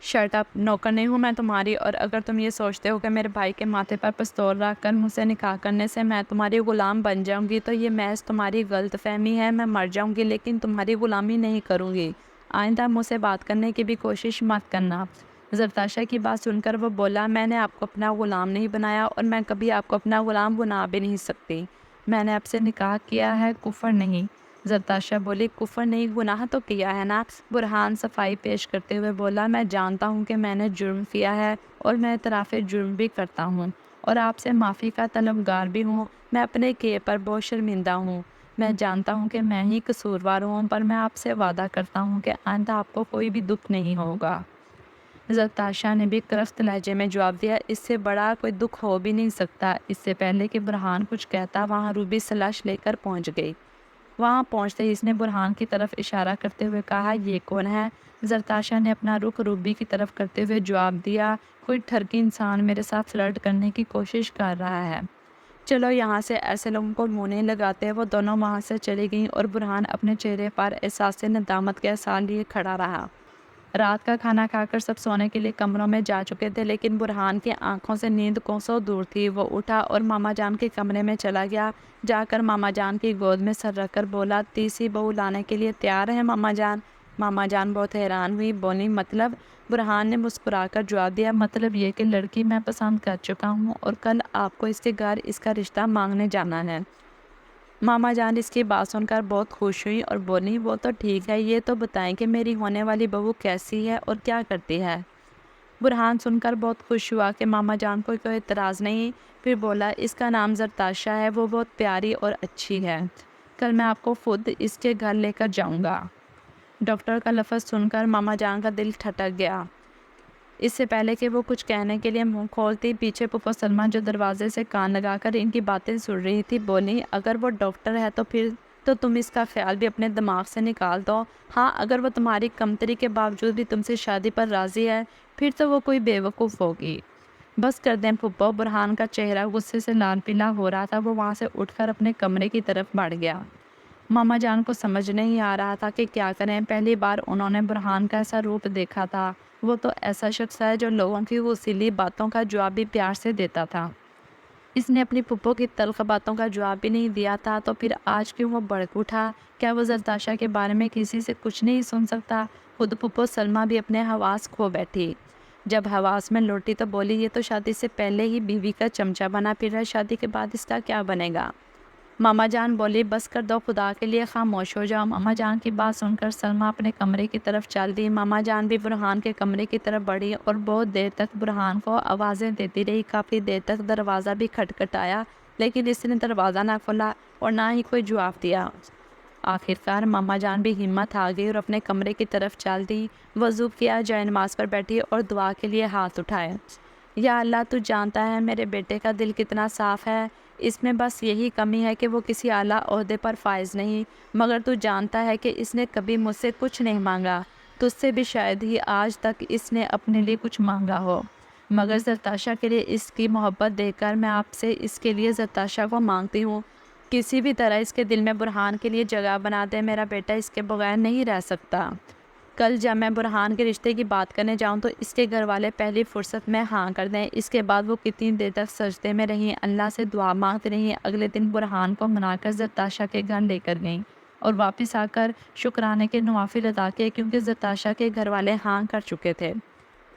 Shirt up, नौकर नहीं हूँ मैं तुम्हारी, और अगर तुम ये सोचते हो कि मेरे भाई के माथे पर पिस्तौल रख कर मुझसे निकाह करने से मैं तुम्हारी ग़ुलाम बन जाऊँगी तो ये महज तुम्हारी गलतफहमी है। मैं मर जाऊँगी लेकिन तुम्हारी ग़ुलामी नहीं करूँगी। आइंदा मुझसे बात करने की भी कोशिश मत करना। ज़रताशा की बात सुनकर वो बोला, मैंने आपको अपना ग़ुलाम नहीं बनाया और मैं कभी आपको अपना ग़ुलाम बना भी नहीं सकती। मैंने आपसे निकाह किया है, कुफ़र नहीं। ज़रताशा बोली, कुफ़र नहीं, गुनाह तो किया है ना। बुरहान सफाई पेश करते हुए बोला, मैं जानता हूँ कि मैंने जुर्म किया है और मैं इतराफ़ जुर्म भी करता हूँ और आपसे माफ़ी का तलबगार भी हूँ। मैं अपने किए पर बहुत शर्मिंदा हूँ। मैं जानता हूँ कि मैं ही कसूरवार हूँ, पर मैं आपसे वादा करता हूँ कि आइंदा आपको कोई भी दुख नहीं होगा। ज़रताशा ने भी करख्त लहजे में जवाब दिया, इससे बड़ा कोई दुख हो भी नहीं सकता। इससे पहले कि बुरहान कुछ कहता, वहाँ रूबी सलाश लेकर पहुँच गई। वहाँ पहुँचते ही इसने बुरहान की तरफ इशारा करते हुए कहा, ये कौन है? ज़रताशा ने अपना रुख रूबी की तरफ करते हुए जवाब दिया, कोई ठरकी इंसान मेरे साथ फ्लर्ट करने की कोशिश कर रहा है। चलो यहाँ से, ऐसे लोगों को मुँह नहीं लगाते। वो दोनों वहाँ से चली गईं और बुरहान अपने चेहरे पर एहसास नदामत के आसार लिए खड़ा रहा। रात का खाना खाकर सब सोने के लिए कमरों में जा चुके थे, लेकिन बुरहान की आंखों से नींद कोसों दूर थी। वो उठा और मामा जान के कमरे में चला गया। जाकर मामा जान की गोद में सर रखकर बोला, तीसरी बहू लाने के लिए तैयार है मामा जान? मामा जान बहुत हैरान हुई, बोली, मतलब? बुरहान ने मुस्कुराकर जवाब दिया, मतलब ये कि लड़की मैं पसंद कर चुका हूँ और कल आपको इसके घर इसका रिश्ता मांगने जाना है। मामा जान इसकी बात सुनकर बहुत खुश हुई और बोली, वो तो ठीक है, ये तो बताएं कि मेरी होने वाली बहू कैसी है और क्या करती है। बुरहान सुनकर बहुत खुश हुआ कि मामा जान को कोई एतराज़ नहीं। फिर बोला, इसका नाम ज़रताशा है, वो बहुत प्यारी और अच्छी है। कल मैं आपको खुद इसके घर लेकर जाऊंगा। डॉक्टर का लफ्ज़ सुनकर मामा जान का दिल ठटक गया। इससे पहले कि वो कुछ कहने के लिए मुंह खोलती, पीछे फूफा सलमा जो दरवाजे से कान लगाकर इनकी बातें सुन रही थी, बोली, अगर वो डॉक्टर है तो फिर तो तुम इसका ख्याल भी अपने दिमाग से निकाल दो। हाँ, अगर वो तुम्हारी कमतरी के बावजूद भी तुमसे शादी पर राज़ी है, फिर तो वो कोई बेवकूफ़ होगी। बस कर दें फूफा। बुरहान का चेहरा गुस्से से लाल पीला हो रहा था। वो वहाँ से उठकर अपने कमरे की तरफ बढ़ गया। मामा जान को समझ नहीं आ रहा था कि क्या करें। पहली बार उन्होंने बुरहान का ऐसा रूप देखा था। वो तो ऐसा शख्स है जो लोगों की वसीली बातों का जवाब भी प्यार से देता था। इसने अपनी फूफो की तल्ख बातों का जवाब भी नहीं दिया था, तो फिर आज क्यों वो भड़क उठा? क्या वो ज़रताशा के बारे में किसी से कुछ नहीं सुन सकता? खुद फूफो सलमा भी अपने हवास खो बैठी। जब हवास में लौटी तो बोली, ये तो शादी से पहले ही बीवी का चमचा बना फिर रहा, शादी के बाद इसका क्या बनेगा? मामा जान बोली, बस कर दो, खुदा के लिए खामोश हो जाओ। मामा जान की बात सुनकर सलमा अपने कमरे की तरफ चल दी। मामा जान भी बुरहान के कमरे की तरफ बढ़ी और बहुत देर तक बुरहान को आवाज़ें देती रही। काफ़ी देर तक दरवाज़ा भी खटखटाया, लेकिन इसने दरवाज़ा ना खोला और ना ही कोई जवाब दिया। आखिरकार मामा जान भी हिम्मत आ गई और अपने कमरे की तरफ चल दी। वज़ू किया, जाए नमाज पर बैठी और दुआ के लिए हाथ उठाए। या अल्लाह, तू जानता है मेरे बेटे का दिल कितना साफ़ है। इसमें बस यही कमी है कि वो किसी आला ओहदे पर फाइज नहीं, मगर तू जानता है कि इसने कभी मुझसे कुछ नहीं मांगा। तुझसे भी शायद ही आज तक इसने अपने लिए कुछ मांगा हो, मगर ज़रताशा के लिए इसकी मोहब्बत देखकर मैं आपसे इसके लिए ज़रताशा को मांगती हूँ। किसी भी तरह इसके दिल में बुरहान के लिए जगह बना दे। मेरा बेटा इसके बगैर नहीं रह सकता। कल जब मैं बुरहान के रिश्ते की बात करने जाऊं तो इसके घर वाले पहली फुर्सत में हाँ कर दें। इसके बाद वो कितनी देर तक सजदे में रहीं, अल्लाह से दुआ मांगती रहीं। अगले दिन बुरहान को मनाकर ज़रताशा के घर लेकर गईं और वापस आकर शुक्राने के नवाफिल अदा किए, क्योंकि ज़रताशा के घर वाले हाँ कर चुके थे।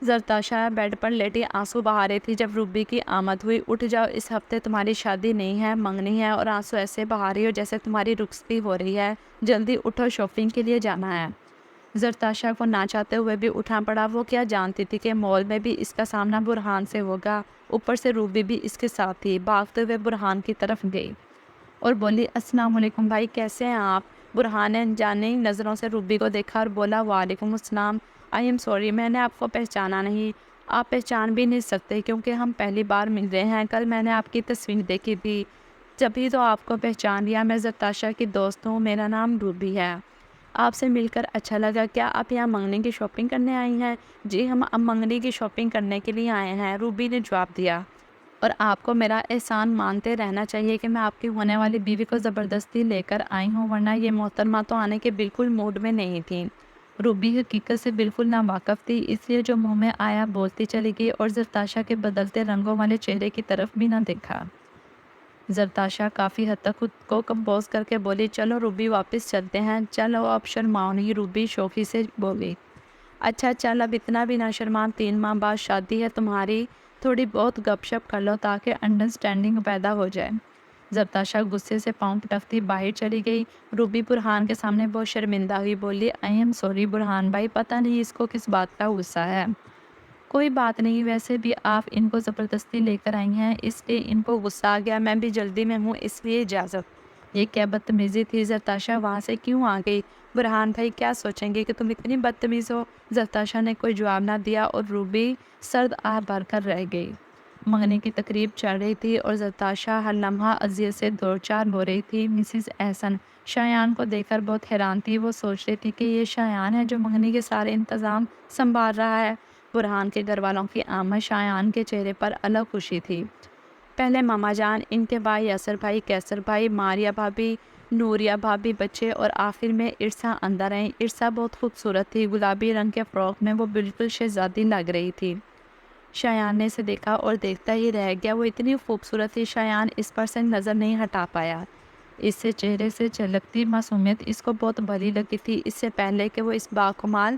ज़रताशा बेड पर लेटी आंसू बहा रही थी जब रूबी की आमद हुई। उठ जाओ, इस हफ्ते तुम्हारी शादी नहीं है, मंगनी है, और आंसू ऐसे बहा रही हो जैसे तुम्हारी रुखसती हो रही है। जल्दी उठो, शॉपिंग के लिए जाना है। ज़रताशा को ना चाहते हुए भी उठा पड़ा। वो क्या जानती थी कि मॉल में भी इसका सामना बुरहान से होगा। ऊपर से रूबी भी इसके साथ थी। भागते हुए बुरहान की तरफ गई और बोली, अस्सलाम वालेकुम भाई, कैसे हैं आप? बुरहान ने अनजानी नज़रों से रूबी को देखा और बोला, वालेकुम अस्सलाम। आई एम सॉरी, मैंने आपको पहचाना नहीं। आप पहचान भी नहीं सकते क्योंकि हम पहली बार मिल रहे हैं। कल मैंने आपकी तस्वीर देखी थी, तभी तो आपको पहचान लिया। मैं ज़रताशा की दोस्त हूँ, मेरा नाम रूबी है। आपसे मिलकर अच्छा लगा। क्या आप यहाँ मंगनी की शॉपिंग करने आई हैं? जी, हम अब मंगनी की शॉपिंग करने के लिए आए हैं, रूबी ने जवाब दिया। और आपको मेरा एहसान मानते रहना चाहिए कि मैं आपकी होने वाली बीवी को ज़बरदस्ती लेकर आई हूँ, वरना ये मोहतरमा तो आने के बिल्कुल मूड में नहीं थी। روبی حقیقت سے بالکل ناواقف تھی، اس لیے جو منہ میں آیا بولتی چلی گئی اور زرتاشا کے بدلتے رنگوں والے چہرے کی طرف بھی نہ دیکھا۔ زرتاشا کافی حد تک خود کو کمپوز کر کے بولی، چلو روبی واپس چلتے ہیں، چلو اب شرماؤ نہیں، روبی شوخی سے بولی۔ اچھا چل اب اتنا بھی نہ شرما، 3 ماہ بعد شادی ہے تمہاری، تھوڑی بہت گپ شپ کر لو تاکہ انڈرسٹینڈنگ پیدا ہو جائے۔ زرتاشا غصے سے پاؤں پٹکتی باہر چلی گئی۔ روبی برہان کے سامنے بہت شرمندہ ہوئی، بولی، آئی ایم سوری برہان بھائی، پتہ نہیں اس کو کس بات کا غصہ ہے۔ کوئی بات نہیں، ویسے بھی آپ ان کو زبردستی لے کر آئی ہیں، اس لیے ان کو غصہ آ گیا، میں بھی جلدی میں ہوں، اس لیے اجازت۔ یہ کیا بدتمیزی تھی؟ زرتاشا وہاں سے کیوں آ گئی؟ برہان بھائی کیا سوچیں گے کہ تم اتنی بدتمیز ہو؟ زرتاشا نے کوئی جواب نہ دیا اور روبی سرد آہ بھر کر رہ گئی۔ منگنی کی تقریب چل رہی تھی اور زرتاشا ہر لمحہ اذیت سے دو چار ہو رہی تھی۔ مسز احسن شایان کو دیکھ کر بہت حیران تھی، وہ سوچ رہی تھی کہ یہ شایان ہے جو منگنی کے سارے انتظام سنبھال رہا ہے۔ برہان کے گھر والوں کی آمد شایان کے چہرے پر الگ خوشی تھی۔ پہلے ماما جان، ان کے بھائی یاسر بھائی، کیسر بھائی، ماریا بھابی، نوریہ بھابی، بچے اور آخر میں ارسا اندر آئیں۔ ارسا بہت خوبصورت تھی، گلابی رنگ کے فراک میں وہ بالکل شہزادی لگ رہی تھی۔ شایان نے اسے دیکھا اور دیکھتا ہی رہ گیا، وہ اتنی خوبصورت تھی شایان اس پر سے نظر نہیں ہٹا پایا۔ اس سے چہرے سے جھلکتی معصومیت اس کو بہت بھلی لگی تھی۔ اس سے پہلے کہ وہ اس باکمال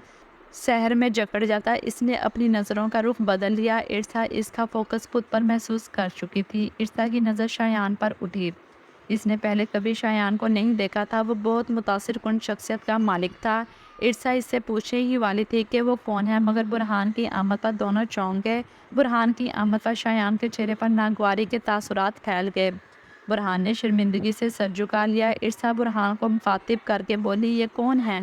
شہر میں جکڑ جاتا، اس نے اپنی نظروں کا رخ بدل لیا۔ ارسا اس کا فوکس خود پر محسوس کر چکی تھی۔ ارسا کی نظر شایان پر اٹھی۔ اس نے پہلے کبھی شایان کو نہیں دیکھا تھا، وہ بہت متاثر کن شخصیت کا مالک تھا۔ ارسا اس سے پوچھنے ہی والی تھی کہ وہ کون ہے، مگر برہان کی آمد پر دونوں چونک گئے۔ برہان کی آمد پر شایان کے چہرے پر ناگواری کے تاثرات پھیل گئے۔ برہان نے شرمندگی سے سر جھکا لیا۔ ارسا برہان کو مخاطب کر کے بولی، یہ کون ہے؟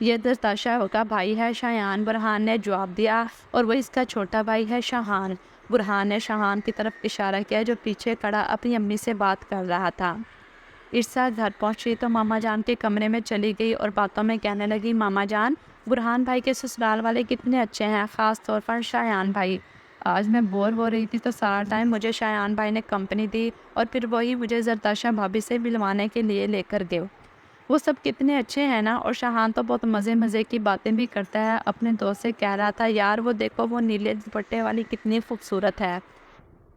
یہ زرتاشا کا بھائی ہے شایان، برہان نے جواب دیا، اور وہ اس کا چھوٹا بھائی ہے شاہان۔ برہان نے شاہان کی طرف اشارہ کیا جو پیچھے کھڑا اپنی امی سے بات کر رہا تھا۔ ارسا گھر پہنچی تو ماما جان کے کمرے میں چلی گئی اور باتوں میں کہنے لگی، ماما جان، برہان بھائی کے سسرال والے کتنے اچھے ہیں، خاص طور پر شایان بھائی۔ آج میں بور ہو رہی تھی تو سارا ٹائم مجھے شایان بھائی نے کمپنی دی اور پھر وہی مجھے زرتاشا بھابی سے ملوانے کے لیے لے کر گئے۔ وہ سب کتنے اچھے ہیں نا، اور شاہان تو بہت مزے کی باتیں بھی کرتا ہے، اپنے دوست سے کہہ رہا تھا، یار وہ دیکھو وہ نیلے دوپٹے والی کتنی خوبصورت ہے،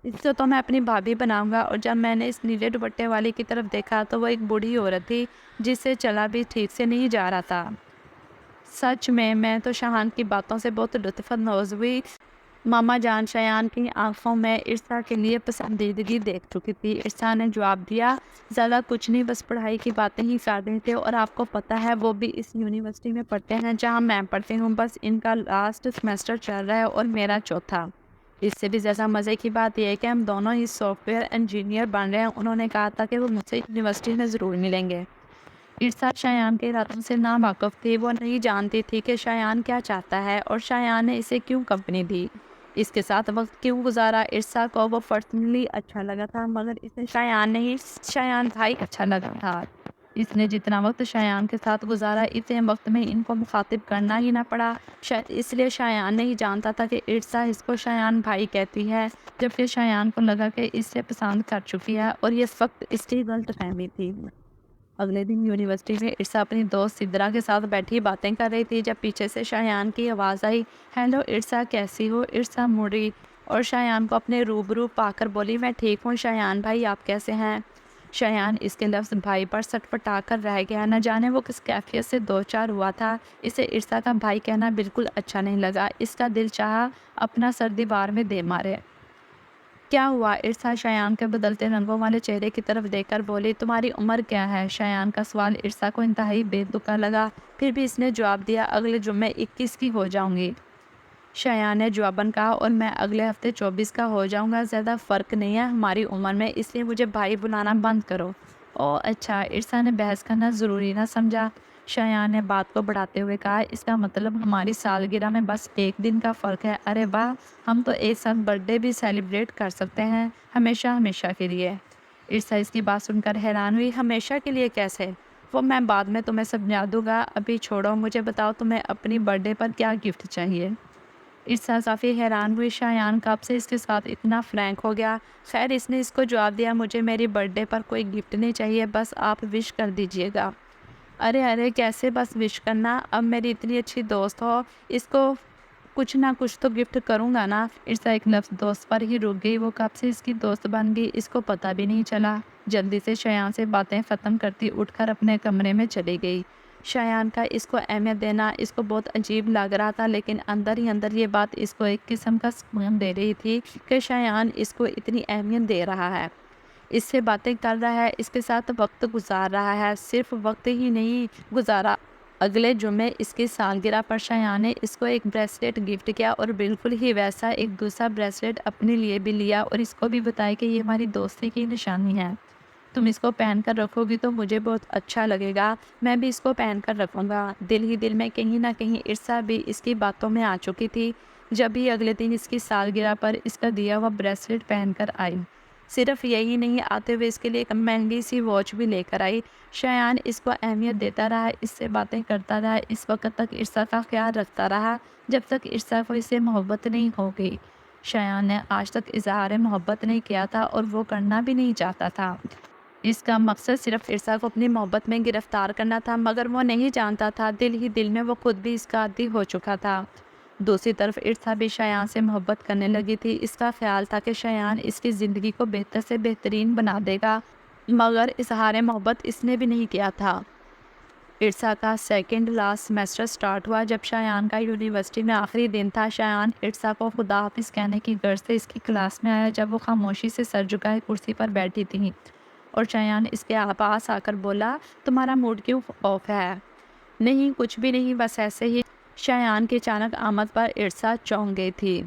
اس سے تو میں اپنی بھابھی بناؤں گا۔ اور جب میں نے اس نیلے دوپٹے والی کی طرف دیکھا تو وہ ایک بوڑھی عورت تھی جس سے چلا بھی ٹھیک سے نہیں جا رہا تھا۔ سچ میں تو شاہان کی باتوں سے بہت لطف اندوز ہوئی۔ ماما جان شایان کی آنکھوں میں ارسا کے لیے پسندیدگی دیکھ چکی تھی۔ ارسا نے جواب دیا، زیادہ کچھ نہیں، بس پڑھائی کی باتیں ہی کر رہے تھے، اور آپ کو پتہ ہے وہ بھی اس یونیورسٹی میں پڑھتے ہیں جہاں میں پڑھتی ہوں، بس ان کا لاسٹ سیمسٹر چل رہا ہے اور میرا چوتھا۔ اس سے بھی زیادہ مزے کی بات یہ ہے کہ ہم دونوں ہی سافٹ ویئر انجینئر بن رہے ہیں، انہوں نے کہا تھا کہ وہ مجھ سے یونیورسٹی میں ضرور ملیں گے۔ ارسا شایان کے ارادوں سے ناواقف تھی، وہ نہیں جانتی تھی کہ شایان کیا چاہتا ہے اور شایان نے اسے کیوں کمپنی دی، اس کے ساتھ وقت کیوں گزارا۔ ارسا کو وہ پرسنلی اچھا لگا تھا، مگر اسے شایان نہیں، شایان بھائی اچھا لگا تھا۔ اس نے جتنا وقت شایان کے ساتھ گزارا، اتنے وقت میں ان کو مخاطب کرنا ہی نہ پڑا۔ شاید اس لیے شایان نہیں جانتا تھا کہ ارسا اس کو شایان بھائی کہتی ہے، جبکہ شایان کو لگا کہ اس سے پسند کر چکی ہے، اور یہ وقت اس کی غلط فہمی تھی۔ اگلے دن یونیورسٹی میں ارسا اپنی دوست سدرا کے ساتھ بیٹھی باتیں کر رہی تھی جب پیچھے سے شایان کی آواز آئی، ہیلو ارسا، کیسی ہو؟ ارسا مڑی اور شایان کو اپنے روبرو پا کر بولی، میں ٹھیک ہوں شایان بھائی، آپ کیسے ہیں؟ شایان اس کے لفظ بھائی پر سٹ پٹا کر رہ گیا، نہ جانے وہ کس کیفیت سے دو چار ہوا تھا۔ اسے ارسا کا بھائی کہنا بالکل اچھا نہیں لگا، اس کا دل چاہا اپنا سر دیوار میں دے مارے۔ کیا ہوا؟ ارسا شایان کے بدلتے رنگوں والے چہرے کی طرف دیکھ کر بولی، تمہاری عمر کیا ہے؟ شایان کا سوال ارسا کو انتہائی بے تکا لگا، پھر بھی اس نے جواب دیا، اگلے جمعے 21 کی ہو جاؤں گی۔ شایان نے جواباً کہا، اور میں اگلے ہفتے 24 کا ہو جاؤں گا، زیادہ فرق نہیں ہے ہماری عمر میں، اس لیے مجھے بھائی بلانا بند کرو۔ او اچھا، ارسا نے بحث کرنا ضروری نہ سمجھا۔ شایان نے بات کو بڑھاتے ہوئے کہا، اس کا مطلب ہماری سالگرہ میں بس 1 دن کا فرق ہے، ارے واہ، ہم تو ایک ساتھ برتھ ڈے بھی سیلیبریٹ کر سکتے ہیں، ہمیشہ کے لیے۔ ارسا اس کی بات سن کر حیران ہوئی، ہمیشہ کے لیے کیسے؟ وہ میں بعد میں تمہیں سمجھا دوں گا، ابھی چھوڑو، مجھے بتاؤ تمہیں اپنی برتھ ڈے پر کیا گفٹ چاہیے؟ ارسا کافی حیران ہوئی، شایان کب سے اس کے ساتھ اتنا فرینک ہو گیا۔ خیر اس نے اس کو جواب دیا، مجھے میری برتھ ڈے پر کوئی گفٹ نہیں چاہیے، بس آپ وش کر دیجیے گا۔ ارے ارے کیسے بس وش کرنا، اب میری اتنی اچھی دوست ہو، اس کو کچھ نہ کچھ تو گفٹ کروں گا نا۔ عرصہ ایک لفظ دوست پر ہی رک گئی، وہ کب سے اس کی دوست بن گئی اس کو پتہ بھی نہیں چلا۔ جلدی سے شایان سے باتیں ختم کرتی اٹھ کر اپنے کمرے میں چلی گئی۔ شایان کا اس کو اہمیت دینا اس کو بہت عجیب لگ رہا تھا، لیکن اندر ہی اندر یہ بات اس کو ایک قسم کا سکون دے رہی تھی کہ شایان اس کو اتنی اہمیت دے رہا ہے، اس سے باتیں کر رہا ہے، اس کے ساتھ وقت گزار رہا ہے۔ صرف وقت ہی نہیں گزارا، اگلے جمعے اس کی سالگرہ پر شایان نے اس کو ایک بریسلیٹ گفٹ کیا اور بالکل ہی ویسا ایک دوسرا بریسلیٹ اپنے لیے بھی لیا اور اس کو بھی بتایا کہ یہ ہماری دوستی کی نشانی ہے، تم اس کو پہن کر رکھو گی تو مجھے بہت اچھا لگے گا، میں بھی اس کو پہن کر رکھوں گا۔ دل ہی دل میں کہیں نہ کہیں عرصہ بھی اس کی باتوں میں آ چکی تھی، جب ہی اگلے دن اس کی سالگرہ پر اس کا دیا ہوا بریسلیٹ پہن کر آئی۔ صرف یہی نہیں، آتے ہوئے اس کے لیے ایک مہنگی سی واچ بھی لے کر آئی۔ شایان اس کو اہمیت دیتا رہا، اس سے باتیں کرتا رہا، اس وقت تک عرصہ کا خیال رکھتا رہا جب تک عرصہ کو اس سے محبت نہیں ہو گئی۔ شایان نے آج تک اظہار محبت نہیں کیا تھا اور وہ کرنا بھی نہیں چاہتا تھا۔ اس کا مقصد صرف عرصہ کو اپنی محبت میں گرفتار کرنا تھا، مگر وہ نہیں جانتا تھا دل ہی دل میں وہ خود بھی اس کا عادی ہو چکا تھا۔ دوسری طرف عرصہ بھی شایان سے محبت کرنے لگی تھی، اس کا خیال تھا کہ شایان اس کی زندگی کو بہتر سے بہترین بنا دے گا، مگر اظہار محبت اس نے بھی نہیں کیا تھا۔ عرصہ کا سیکنڈ لاسٹ سیمسٹر سٹارٹ ہوا، جب شایان کا یونیورسٹی میں آخری دن تھا۔ شایان عرصہ کو خدا حافظ کہنے کی غرض سے اس کی کلاس میں آیا، جب وہ خاموشی سے سر جھکائے کرسی پر بیٹھی تھی اور شایان اس کے پاس آ کر بولا، تمہارا موڈ کیوں آف ہے؟ نہیں کچھ بھی نہیں، بس ایسے ہی۔ شایان کی اچانک آمد پر عرصہ چونک گئی تھی۔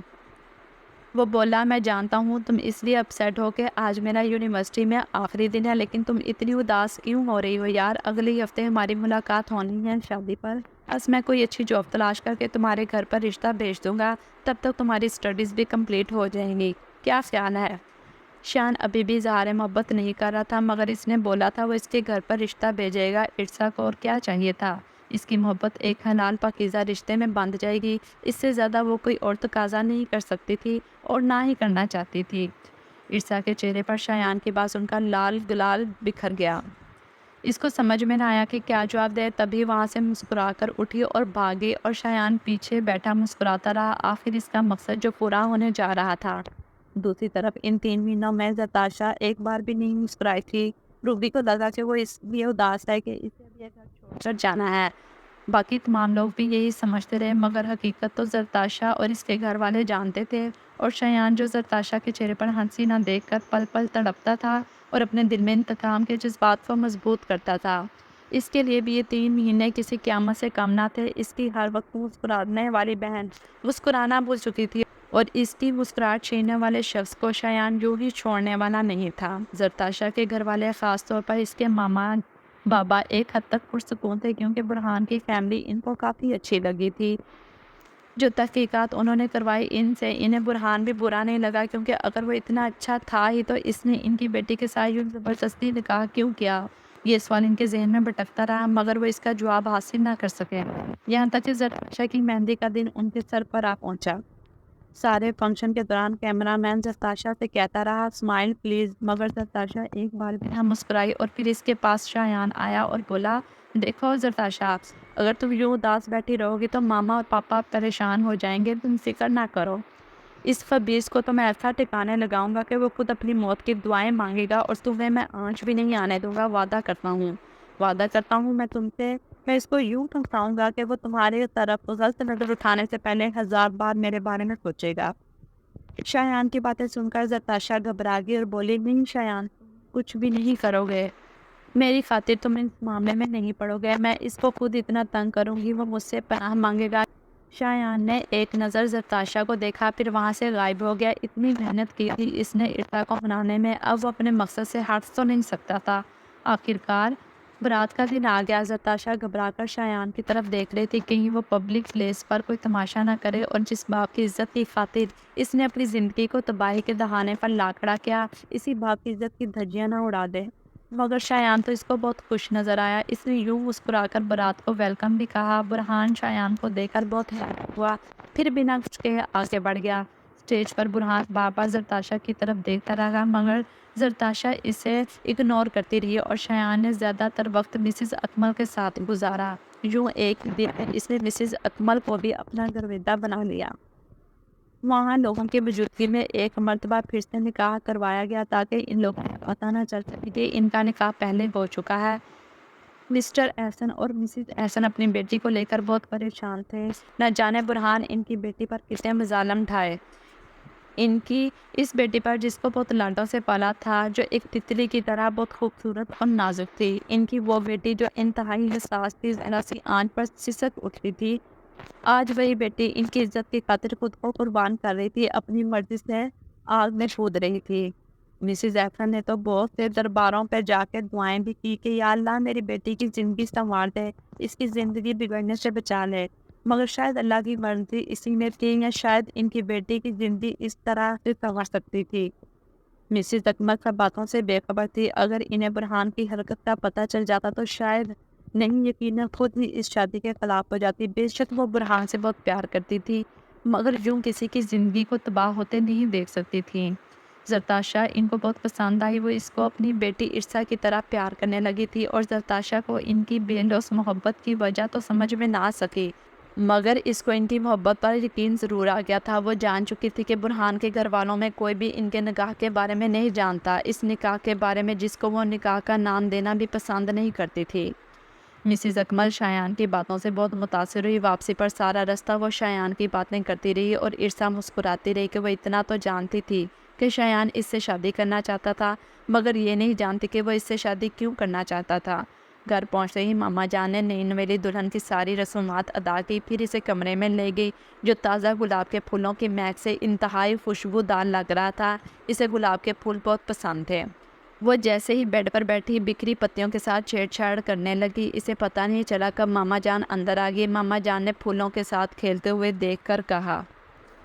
وہ بولا، میں جانتا ہوں تم اس لیے اپسیٹ ہو کہ آج میرا یونیورسٹی میں آخری دن ہے، لیکن تم اتنی اداس کیوں ہو رہی ہو یار؟ اگلے ہفتے ہماری ملاقات ہونی ہے شادی پر، بس میں کوئی اچھی جاب تلاش کر کے تمہارے گھر پر رشتہ بھیج دوں گا، تب تک تمہاری اسٹڈیز بھی کمپلیٹ ہو جائیں گی، کیا خیال ہے؟ شایان ابھی بھی اظہار محبت نہیں کر رہا تھا، مگر اس نے بولا تھا وہ اس کے گھر پر رشتہ بھیجے گا۔ عرصہ کو اور کیا چاہیے تھا؟ اس کی محبت ایک حلال پاکیزہ رشتے میں بندھ جائے گی، اس سے زیادہ وہ کوئی اور تقاضا نہیں کر سکتی تھی اور نہ ہی کرنا چاہتی تھی۔ عرصہ کے چہرے پر شایان کی بات سن کر لال گلال بکھر گیا۔ اس کو سمجھ میں نہ آیا کہ کیا جواب دے، تبھی وہاں سے مسکرا کر اٹھی اور بھاگی اور شایان پیچھے بیٹھا مسکراتا رہا۔ آخر اس کا مقصد جو پورا ہونے جا رہا تھا۔ دوسری طرف ان 3 مہینوں میں زرتاشا ایک بار بھی نہیں مسکرائی تھی۔ روبی کو لگا کہ وہ اس لیے اداس ہے کہ اسے بھی گھر چھوڑ کر جانا ہے۔ باقی تمام لوگ بھی یہی سمجھتے رہے، مگر حقیقت تو زرتاشا اور اس کے گھر والے جانتے تھے، اور شایان جو زرتاشا کے چہرے پر ہنسی نہ دیکھ کر پل پل تڑپتا تھا اور اپنے دل میں انتقام کے جذبات کو مضبوط کرتا تھا، اس کے لیے بھی یہ 3 مہینے کسی قیامت سے کم نہ تھے۔ اس کی ہر وقت مسکرانے والی بہن مسکرانا بھول چکی تھی اور اس کی مسکراہٹ چھیننے والے شخص کو شایان یوں ہی چھوڑنے والا نہیں تھا۔ زرتاشا کے گھر والے، خاص طور پر اس کے ماما بابا، ایک حد تک پرسکون تھے کیونکہ برہان کی فیملی ان کو کافی اچھی لگی تھی۔ جو تحقیقات انہوں نے کروائی ان سے انہیں برہان بھی برا نہیں لگا، کیونکہ اگر وہ اتنا اچھا تھا ہی تو اس نے ان کی بیٹی کے ساتھ یوں زبردستی نکاح کیوں کیا؟ یہ سوال ان کے ذہن میں بھٹکتا رہا، مگر وہ اس کا جواب حاصل نہ کر سکے، یہاں تک کہ زرتاشا کی مہندی کا دن ان کے سر پر آ پہنچا۔ سارے فنکشن کے دوران کیمرہ مین زرتاشا سے کہتا رہا، اسمائل پلیز، مگر زرتاشا ایک بار بھی نہ مسکرائی۔ اور پھر اس کے پاس شایان آیا اور بولا، دیکھو زرتاشا، اگر تم یوں اداس بیٹھی رہو گی تو ماما اور پاپا پریشان ہو جائیں گے، تم فکر نہ کرو، اس خبیث کو تو میں ایسا ٹھکانے لگاؤں گا کہ وہ خود اپنی موت کی دعائیں مانگے گا اور تمہیں میں آنچ بھی نہیں آنے دوں گا۔ وعدہ کرتا ہوں میں تم سے، میں اس کو یوں ٹھمکاؤں گا کہ وہ تمہاری طرف غلط نظر اٹھانے سے پہلے 1000 بار میرے بارے میں سوچے گا۔ شایان کی باتیں سن کر زرتاشا گھبرا گئی اور بولی، نہیں شایان، کچھ بھی نہیں کرو گے، میری خاطر تم اس معاملے میں نہیں پڑو گے، میں اس کو خود اتنا تنگ کروں گی، وہ مجھ سے پناہ مانگے گا۔ شایان نے ایک نظر زرتاشا کو دیکھا، پھر وہاں سے غائب ہو گیا۔ اتنی محنت کی تھی اس نے عرصہ کو منانے میں، اب وہ اپنے مقصد سے ہٹ تو نہیں سکتا تھا۔ آخرکار برات کا دن آ گیا۔ زرتاشا گھبرا کر شایان کی طرف دیکھ رہی تھی، کہیں وہ پبلک پلیس پر کوئی تماشا نہ کرے اور جس باپ کی عزت کی خاطر اس نے اپنی زندگی کو تباہی کے دہانے پر لا کھڑا کیا، اسی باپ کی عزت کی دھجیاں نہ اڑا دے۔ مگر شایان تو اس کو بہت خوش نظر آیا، اس نے یوں مسکرا کر برات کو ویلکم بھی کہا۔ برہان شایان کو دیکھ کر بہت حیران ہوا، پھر بنا کچھ کہے آگے بڑھ گیا۔ स्टेज पर बुरहान बार बार जरताशा की तरफ देखता रहा, मगर जरताशा इसे इग्नोर करती रही और शायान ने ज़्यादातर वक्त मिसिज अकमल के साथ गुजारा। यूँ एक दिन इसने मिसिज अकमल को भी अपना घरवेदा बना लिया। वहाँ लोगों की मौजूदगी में एक मर्तबा फिर से निकाह करवाया गया ताकि इन लोगों को पता न चल सके कि इनका निकाह पहले हो चुका है। मिस्टर एहसन और मिसिज एहसन अपनी बेटी को लेकर बहुत परेशान थे। न जाने बुरहान इनकी बेटी पर कितने मजालम ढाए। इनकी इस बेटी पर जिसको बहुत लाडों से पाला था, जो एक तितली की तरह बहुत खूबसूरत और नाजुक थी। इनकी वो बेटी जो इंतहाई हसास थी, ज़रा सी आंच पर सिसक उठती थी। आज वही बेटी इनकी इज्जत की खातिर खुद को कुर्बान कर रही थी, अपनी मर्जी से आग में कूद रही थी। मिसिज एफरन ने तो बहुत से दरबारों पर जाकर दुआएं भी की कि या अल्लाह मेरी बेटी की ज़िंदगी संवार दे, इसकी ज़िंदगी बिगड़ने से बचा ले। मगर शायद अल्लाह की मर्जी इसी में थी, या शायद इनकी बेटी की ज़िंदगी इस तरह से संवर सकती थी। मिसिज अकमल सब बातों से बेखबर थी। अगर इन्हें बुरहान की हरकत का पता चल जाता तो शायद नहीं, यकीनन खुद ही इस शादी के खिलाफ हो जाती। बेशक वो बुरहान से बहुत प्यार करती थी, मगर यूं किसी की ज़िंदगी को तबाह होते नहीं देख सकती थी। जरताशा इनको बहुत पसंद आई। वो इसको अपनी बेटी इर्सा की तरह प्यार करने लगी थी और जरताशा को इनकी बेलौस मोहब्बत की वजह तो समझ में ना आ सकी, मगर इसको इनकी मोहब्बत पर यकीन ज़रूर आ गया था। वो जान चुकी थी कि बुरहान के घर वालों में कोई भी इनके निकाह के बारे में नहीं जानता, इस निकाह के बारे में जिसको वो निकाह का नाम देना भी पसंद नहीं करती थी। मिसिज अकमल शायान की बातों से बहुत मुतासिर हुई। वापसी पर सारा रास्ता वो शायान की बातें करती रही और इर्सा मुस्कुराती रही कि वो इतना तो जानती थी कि शायान इससे शादी करना चाहता था, मगर ये नहीं जानती कि वो इससे शादी क्यों करना चाहता था। घर पहुंचते ही मामा जान ने नई नवेली दुल्हन की सारी रसूमात अदा की, फिर इसे कमरे में ले गई जो ताज़ा गुलाब के फूलों की महक से इंतहाई खुशबूदार लग रहा था। इसे गुलाब के फूल बहुत पसंद थे। वो जैसे ही बेड पर बैठी बिखरी पत्तियों के साथ छेड़छाड़ करने लगी। इसे पता नहीं चला कब मामा जान अंदर आ गई। मामा जान ने फूलों के साथ खेलते हुए देखकर कहा,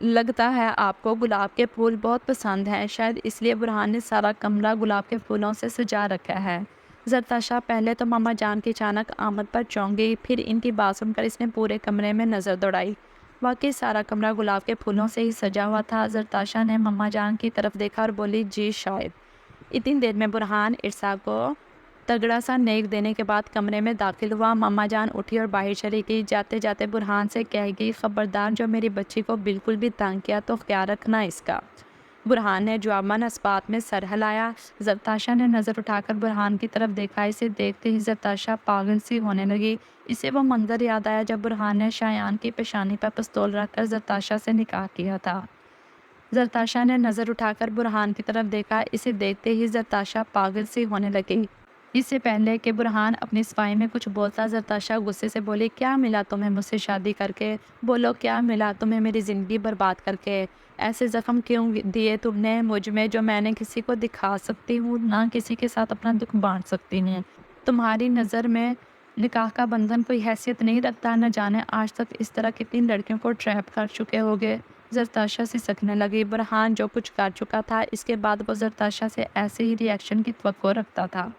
लगता है आपको गुलाब के फूल बहुत पसंद हैं, शायद इसलिए बुरहान ने सारा कमरा गुलाब के फूलों से सजा रखा है। जरताशा पहले तो मामा जान की अचानक आमद पर चौंक गई, फिर इनकी बात सुनकर इसने पूरे कमरे में नज़र दौड़ाई। वाकई सारा कमरा गुलाब के फूलों से ही सजा हुआ था। जरताशा ने मामा जान की तरफ देखा और बोली, जी शायद। इतनी देर में बुरहान इर्सा को तगड़ा सा नेक देने के बाद कमरे में दाखिल हुआ। मामा जान उठी और बाहर चली गई। जाते जाते बुरहान से कह गई, खबरदार जो मेरी बच्ची को बिल्कुल भी तंग किया तो ख्याल रखना इसका। बुरहान ने जवाबन इस बात में सर हिलाया। जरताशा ने नज़र उठाकर बुरहान की तरफ देखा। इसे देखते ही जरताशा पागल सी होने लगी। इसे वो मंजर याद आया जब बुरहान ने शायान की पेशानी पर पिस्तौल रखकर जरताशा से निकाह किया था। जरताशा ने नज़र उठाकर बुरहान की तरफ देखा। इसे देखते ही जरताशा पागल सी होने लगी। इससे पहले कि बुरहान अपनी सफाई में कुछ बोलता, जरताशा गुस्से से बोली, क्या मिला तुम्हें मुझसे शादी करके? बोलो क्या मिला तुम्हें मेरी ज़िंदगी बर्बाद करके? ऐसे ज़ख्म क्यों दिए तुमने मुझ में जो मैंने किसी को दिखा सकती हूँ, ना किसी के साथ अपना दुख बांट सकती हूँ। तुम्हारी नज़र में निकाह का बंधन कोई हैसियत नहीं रखता। न जाने आज तक इस तरह कितनी लड़कियों को ट्रैप कर चुके होगे। जरताशा से सकने लगी। बुरहान जो कुछ कर चुका था, इसके बाद वो जरताशा से ऐसे ही रिएक्शन की तवक्को रखता था।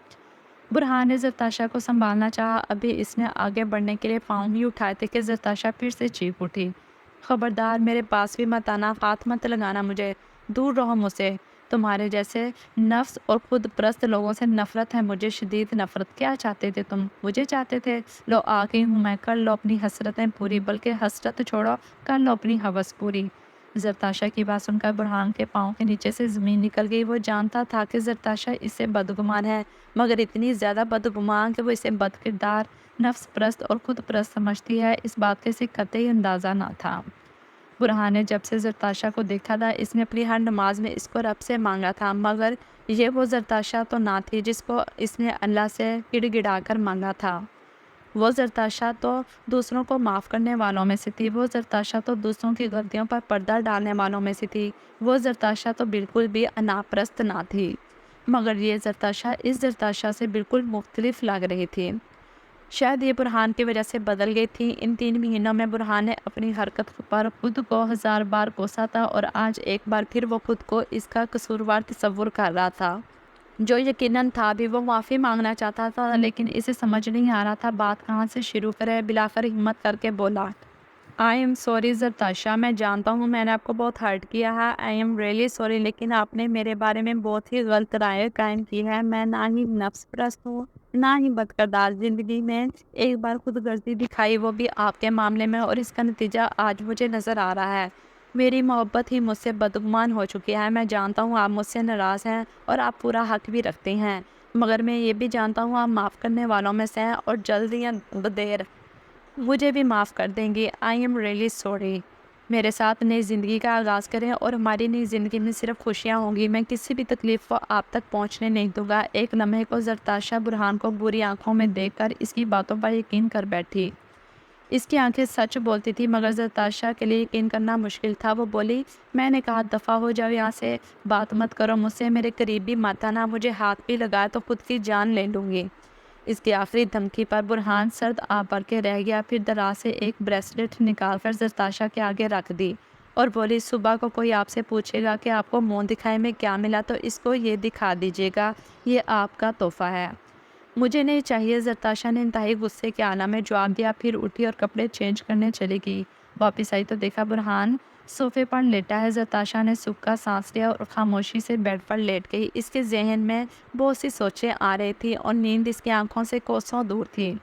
बुरहान ने जरताशा को संभालना चाहा। अभी इसने आगे बढ़ने के लिए पाँव ही उठाए थे कि जरताशा फिर से चीख उठी, खबरदार मेरे पास भी मत आना, हाथ मत लगाना मुझे, दूर रहो मुझसे। तुम्हारे जैसे नफ्स और खुद परस्त लोगों से नफरत है मुझे, शदीद नफरत। क्या चाहते थे तुम? मुझे चाहते थे? लो आ गई हूँ मैं, कर लो अपनी हसरतें पूरी, बल्कि हसरत छोड़ो, कर लो अपनी हवस पूरी। जरताशा की बात सुनकर बुरहान के पाँव के नीचे से ज़मीन निकल गई। वो जानता था कि जरताशा इससे बदगुमान है, मगर इतनी ज़्यादा बदगुमान कि वो इसे बदकिरदार, नफ्स परस्त और खुद परस्त समझती है, इस बात का इसे कतई अंदाज़ा ना था। बुरहान ने जब से जरताशा को देखा था, इसने अपनी हर नमाज में इसको रब से मांगा था, मगर ये वो जरताशा तो ना थी जिसको इसने अल्लाह से गिड़गिड़ा कर मांगा था। वो जरताशा तो दूसरों को माफ़ करने वालों में से थी। वो जरताशा तो दूसरों की गलतियों पर पर्दा डालने वालों में से थी। वो जरताशा तो बिल्कुल भी अनापरस्त ना थी, मगर ये जरताशा इस जरताशा से बिल्कुल मुख्तलिफ लग रही थी। शायद ये बुरहान की वजह से बदल गई थी। इन 3 महीनों में बुरहान ने अपनी हरकत पर खुद को 1000 बार कोसा था और आज एक बार फिर वो खुद को इसका कसूरवार तस्वुर कर रहा था। जो यकीनन था भी, वो माफ़ी मांगना चाहता था, लेकिन इसे समझ नहीं आ रहा था बात कहाँ से शुरू करे। बिलाकर हिम्मत करके बोला, आई एम सॉरी ज़रताशा, मैं जानता हूँ मैंने आपको बहुत हर्ट किया है। आई एम रियली सॉरी, लेकिन आपने मेरे बारे में बहुत ही गलत राय कायम की है। मैं ना ही नफ्स परस्त हूँ, ना ही बदकिरदार। ज़िंदगी में एक बार खुदगर्जी दिखाई, वो भी आपके मामले में, और इसका नतीजा आज मुझे नज़र आ रहा है। मेरी मोहब्बत ही मुझसे बदगुमान हो चुकी है। मैं जानता हूँ आप मुझसे नाराज़ हैं और आप पूरा हक भी रखते हैं, मगर मैं ये भी जानता हूँ आप माफ़ करने वालों में से हैं, और जल्दी या देर मुझे भी माफ़ कर देंगी। I am really sorry. मेरे साथ नई ज़िंदगी का आगाज़ करें और हमारी नई ज़िंदगी में सिर्फ खुशियाँ होंगी। मैं किसी भी तकलीफ़ को आप तक पहुँचने नहीं दूँगा। एक लम्हे को ज़रताशा बुरहान को बुरी आँखों में देखकर इसकी बातों पर यकीन कर बैठी। इसकी आंखें सच बोलती थी, मगर ज़रताशा के लिए यकीन करना मुश्किल था। वो बोली, मैंने कहा दफ़ा हो जाओ यहाँ से, बात मत करो मुझसे, मेरे करीब भी मत आना, मुझे हाथ भी लगाया तो खुद की जान ले लूँगी। इसकी आखिरी धमकी पर बुरहान सर्द आ भर के रह गया। फिर दराज से एक ब्रेसलेट निकालकर ज़रताशा के आगे रख दी और बोली, सुबह को कोई आपसे पूछेगा कि आपको मुँह दिखाए में क्या मिला तो इसको ये दिखा दीजिएगा, ये आपका तोहफ़ा है। मुझे नहीं चाहिए। ज़रताशा ने इंतहाई गुस्से के आलम में जवाब दिया। फिर उठी और कपड़े चेंज करने चली गई। वापस आई तो देखा बुरहान सोफे पर लेटा है। ज़रताशा ने सूखा सांस लिया और खामोशी से बेड पर लेट गई। इसके जहन में बहुत सी सोचें आ रही थी और नींद इसकी आंखों से कोसों दूर थी।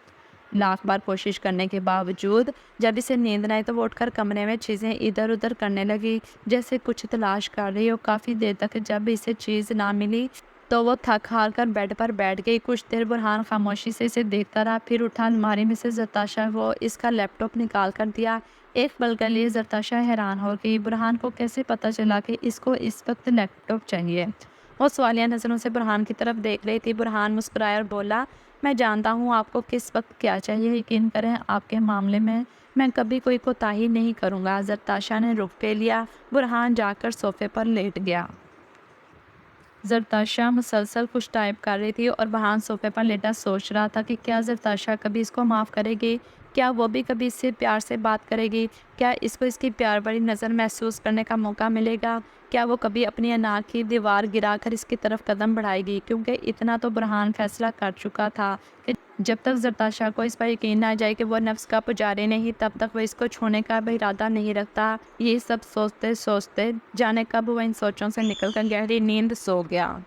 लाख बार कोशिश करने के बावजूद जब इसे नींद न आई तो वो उठकर कमरे में चीज़ें इधर उधर करने लगी, जैसे कुछ तलाश कर रही हो। काफ़ी देर तक जब इसे चीज़ ना मिली तो वो थक हार कर बेड पर बैठ गई। कुछ देर बुरहान खामोशी से इसे देखता रहा, फिर उठा अलमारी में से ज़रताशा को इसका लैपटॉप निकाल कर दिया। एक पल के लिए ज़रताशा हैरान हो गई, बुरहान को कैसे पता चला कि इसको इस वक्त लैपटॉप चाहिए। वो सवालिया नज़रों से बुरहान की तरफ देख रही थी। बुरहान मुस्कुराया और बोला, मैं जानता हूँ आपको किस वक्त क्या चाहिए। यकीन करें आपके मामले में मैं कभी कोई कोताही नहीं करूँगा। ज़रताशा ने रुख पे लिया। बुरहान जाकर सोफे पर लेट गया। ज़रताशा मुसलसल कुछ टाइप कर रही थी और बुरहान सोफे पर लेटा सोच रहा था कि क्या ज़रताशा कभी इसको माफ़ करेगी? क्या वो भी कभी इससे प्यार से बात करेगी? क्या इसको इसकी प्यार भरी नज़र महसूस करने का मौका मिलेगा? क्या वो कभी अपनी अनाक की दीवार गिराकर इसकी तरफ कदम बढ़ाएगी? क्योंकि इतना तो बुरहान फैसला कर चुका था कि जब तक ज़रताशा को इस पर यकीन ना आ जाए कि वो नफ्स का पुजारी नहीं, तब तक वो इसको छोड़ने का भी इरादा नहीं रखता। ये सब सोचते सोचते जाने कब वो इन सोचों से निकल कर गहरी नींद सो गया।